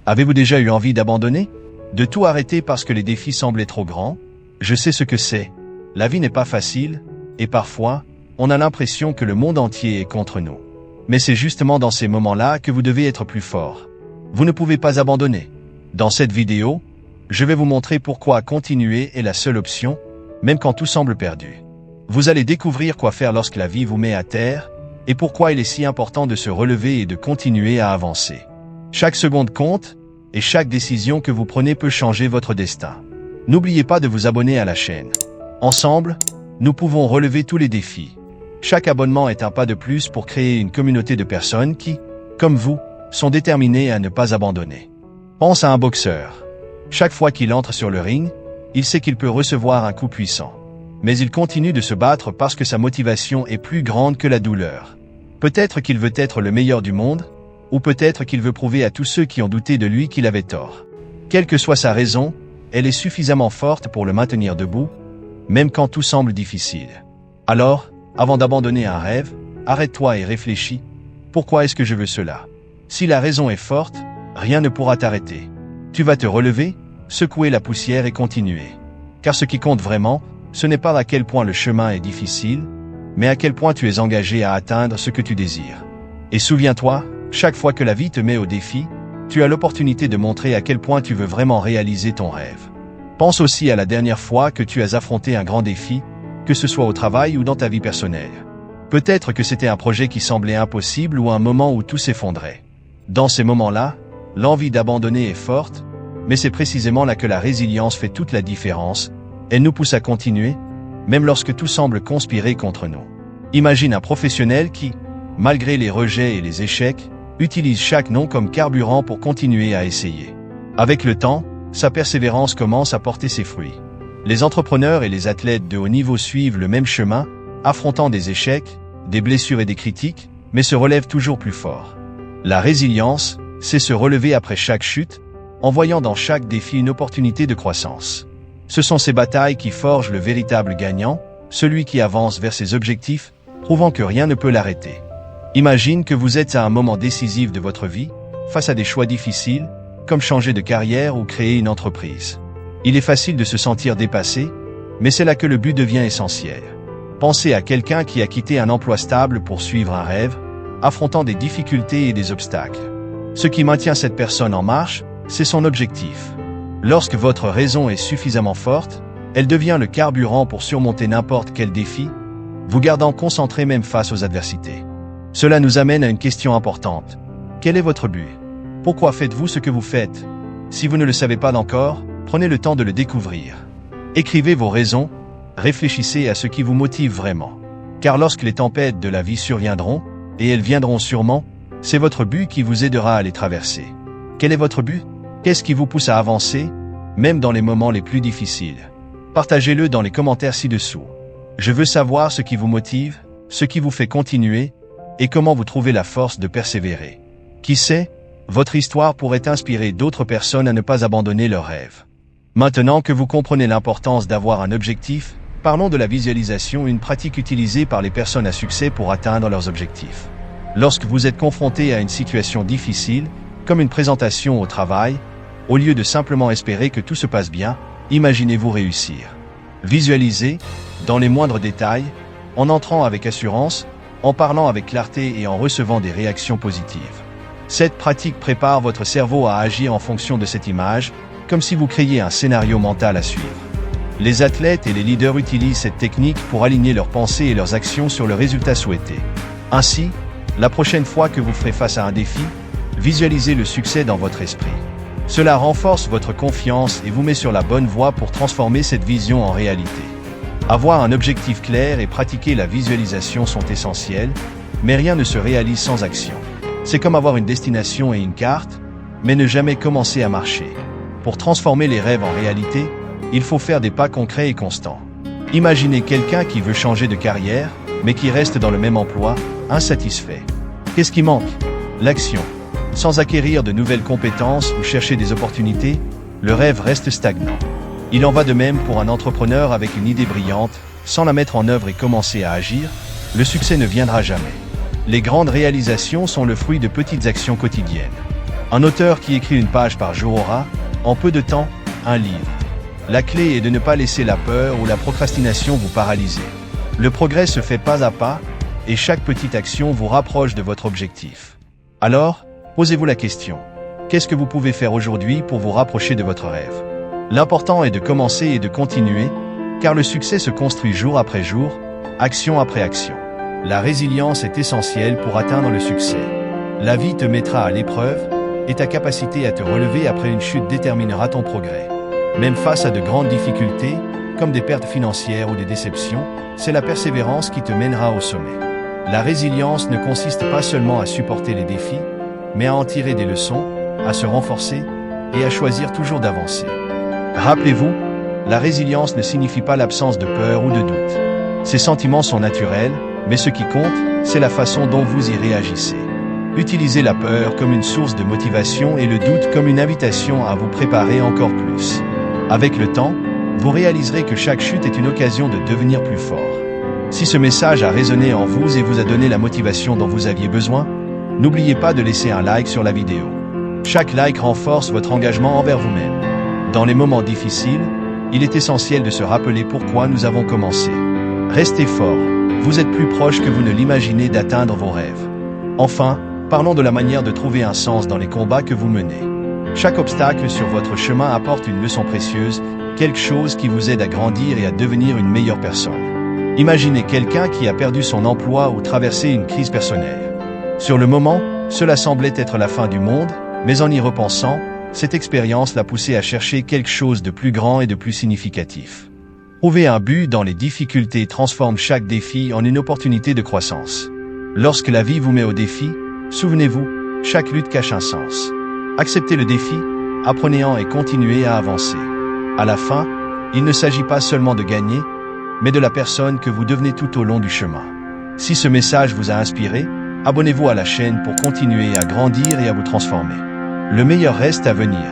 Avez-vous déjà eu envie d'abandonner? De tout arrêter parce que les défis semblaient trop grands? Je sais ce que c'est. La vie n'est pas facile, et parfois, on a l'impression que le monde entier est contre nous. Mais c'est justement dans ces moments-là que vous devez être plus fort. Vous ne pouvez pas abandonner. Dans cette vidéo, je vais vous montrer pourquoi continuer est la seule option, même quand tout semble perdu. Vous allez découvrir quoi faire lorsque la vie vous met à terre, et pourquoi il est si important de se relever et de continuer à avancer. Chaque seconde compte, et chaque décision que vous prenez peut changer votre destin. N'oubliez pas de vous abonner à la chaîne. Ensemble, nous pouvons relever tous les défis. Chaque abonnement est un pas de plus pour créer une communauté de personnes qui, comme vous, sont déterminées à ne pas abandonner. Pense à un boxeur. Chaque fois qu'il entre sur le ring, il sait qu'il peut recevoir un coup puissant. Mais il continue de se battre parce que sa motivation est plus grande que la douleur. Peut-être qu'il veut être le meilleur du monde, ou peut-être qu'il veut prouver à tous ceux qui ont douté de lui qu'il avait tort. Quelle que soit sa raison, elle est suffisamment forte pour le maintenir debout, même quand tout semble difficile. Alors, avant d'abandonner un rêve, arrête-toi et réfléchis. Pourquoi est-ce que je veux cela? Si la raison est forte, rien ne pourra t'arrêter. Tu vas te relever, secouer la poussière et continuer. Car ce qui compte vraiment, ce n'est pas à quel point le chemin est difficile, mais à quel point tu es engagé à atteindre ce que tu désires. Et souviens-toi, chaque fois que la vie te met au défi, tu as l'opportunité de montrer à quel point tu veux vraiment réaliser ton rêve. Pense aussi à la dernière fois que tu as affronté un grand défi, que ce soit au travail ou dans ta vie personnelle. Peut-être que c'était un projet qui semblait impossible ou un moment où tout s'effondrait. Dans ces moments-là, l'envie d'abandonner est forte, mais c'est précisément là que la résilience fait toute la différence. Elle nous pousse à continuer, même lorsque tout semble conspirer contre nous. Imagine un professionnel qui, malgré les rejets et les échecs, utilise chaque non comme carburant pour continuer à essayer. Avec le temps, sa persévérance commence à porter ses fruits. Les entrepreneurs et les athlètes de haut niveau suivent le même chemin, affrontant des échecs, des blessures et des critiques, mais se relèvent toujours plus fort. La résilience, c'est se relever après chaque chute, en voyant dans chaque défi une opportunité de croissance. Ce sont ces batailles qui forgent le véritable gagnant, celui qui avance vers ses objectifs, prouvant que rien ne peut l'arrêter. Imagine que vous êtes à un moment décisif de votre vie, face à des choix difficiles, comme changer de carrière ou créer une entreprise. Il est facile de se sentir dépassé, mais c'est là que le but devient essentiel. Pensez à quelqu'un qui a quitté un emploi stable pour suivre un rêve, affrontant des difficultés et des obstacles. Ce qui maintient cette personne en marche, c'est son objectif. Lorsque votre raison est suffisamment forte, elle devient le carburant pour surmonter n'importe quel défi, vous gardant concentré même face aux adversités. Cela nous amène à une question importante. Quel est votre but? Pourquoi faites-vous ce que vous faites? Si vous ne le savez pas encore, prenez le temps de le découvrir. Écrivez vos raisons, réfléchissez à ce qui vous motive vraiment. Car lorsque les tempêtes de la vie surviendront, et elles viendront sûrement, c'est votre but qui vous aidera à les traverser. Quel est votre but? Qu'est-ce qui vous pousse à avancer, même dans les moments les plus difficiles? Partagez-le dans les commentaires ci-dessous. Je veux savoir ce qui vous motive, ce qui vous fait continuer, et comment vous trouvez la force de persévérer. Qui sait, votre histoire pourrait inspirer d'autres personnes à ne pas abandonner leurs rêves. Maintenant que vous comprenez l'importance d'avoir un objectif, parlons de la visualisation, une pratique utilisée par les personnes à succès pour atteindre leurs objectifs. Lorsque vous êtes confronté à une situation difficile, comme une présentation au travail, au lieu de simplement espérer que tout se passe bien, imaginez-vous réussir. Visualisez, dans les moindres détails, en entrant avec assurance, en parlant avec clarté et en recevant des réactions positives. Cette pratique prépare votre cerveau à agir en fonction de cette image, comme si vous créiez un scénario mental à suivre. Les athlètes et les leaders utilisent cette technique pour aligner leurs pensées et leurs actions sur le résultat souhaité. Ainsi, la prochaine fois que vous ferez face à un défi, visualisez le succès dans votre esprit. Cela renforce votre confiance et vous met sur la bonne voie pour transformer cette vision en réalité. Avoir un objectif clair et pratiquer la visualisation sont essentiels, mais rien ne se réalise sans action. C'est comme avoir une destination et une carte, mais ne jamais commencer à marcher. Pour transformer les rêves en réalité, il faut faire des pas concrets et constants. Imaginez quelqu'un qui veut changer de carrière, mais qui reste dans le même emploi, insatisfait. Qu'est-ce qui manque? L'action. Sans acquérir de nouvelles compétences ou chercher des opportunités, le rêve reste stagnant. Il en va de même pour un entrepreneur avec une idée brillante, sans la mettre en œuvre et commencer à agir, le succès ne viendra jamais. Les grandes réalisations sont le fruit de petites actions quotidiennes. Un auteur qui écrit une page par jour aura, en peu de temps, un livre. La clé est de ne pas laisser la peur ou la procrastination vous paralyser. Le progrès se fait pas à pas, et chaque petite action vous rapproche de votre objectif. Alors, posez-vous la question. Qu'est-ce que vous pouvez faire aujourd'hui pour vous rapprocher de votre rêve? L'important est de commencer et de continuer, car le succès se construit jour après jour, action après action. La résilience est essentielle pour atteindre le succès. La vie te mettra à l'épreuve, et ta capacité à te relever après une chute déterminera ton progrès. Même face à de grandes difficultés, comme des pertes financières ou des déceptions, c'est la persévérance qui te mènera au sommet. La résilience ne consiste pas seulement à supporter les défis, mais à en tirer des leçons, à se renforcer et à choisir toujours d'avancer. Rappelez-vous, la résilience ne signifie pas l'absence de peur ou de doute. Ces sentiments sont naturels, mais ce qui compte, c'est la façon dont vous y réagissez. Utilisez la peur comme une source de motivation et le doute comme une invitation à vous préparer encore plus. Avec le temps, vous réaliserez que chaque chute est une occasion de devenir plus fort. Si ce message a résonné en vous et vous a donné la motivation dont vous aviez besoin, n'oubliez pas de laisser un like sur la vidéo. Chaque like renforce votre engagement envers vous-même. Dans les moments difficiles, il est essentiel de se rappeler pourquoi nous avons commencé. Restez fort, vous êtes plus proche que vous ne l'imaginez d'atteindre vos rêves. Enfin, parlons de la manière de trouver un sens dans les combats que vous menez. Chaque obstacle sur votre chemin apporte une leçon précieuse, quelque chose qui vous aide à grandir et à devenir une meilleure personne. Imaginez quelqu'un qui a perdu son emploi ou traversé une crise personnelle. Sur le moment, cela semblait être la fin du monde, mais en y repensant, cette expérience l'a poussé à chercher quelque chose de plus grand et de plus significatif. Trouver un but dans les difficultés transforme chaque défi en une opportunité de croissance. Lorsque la vie vous met au défi, souvenez-vous, chaque lutte cache un sens. Acceptez le défi, apprenez-en et continuez à avancer. À la fin, il ne s'agit pas seulement de gagner, mais de la personne que vous devenez tout au long du chemin. Si ce message vous a inspiré, abonnez-vous à la chaîne pour continuer à grandir et à vous transformer. Le meilleur reste à venir.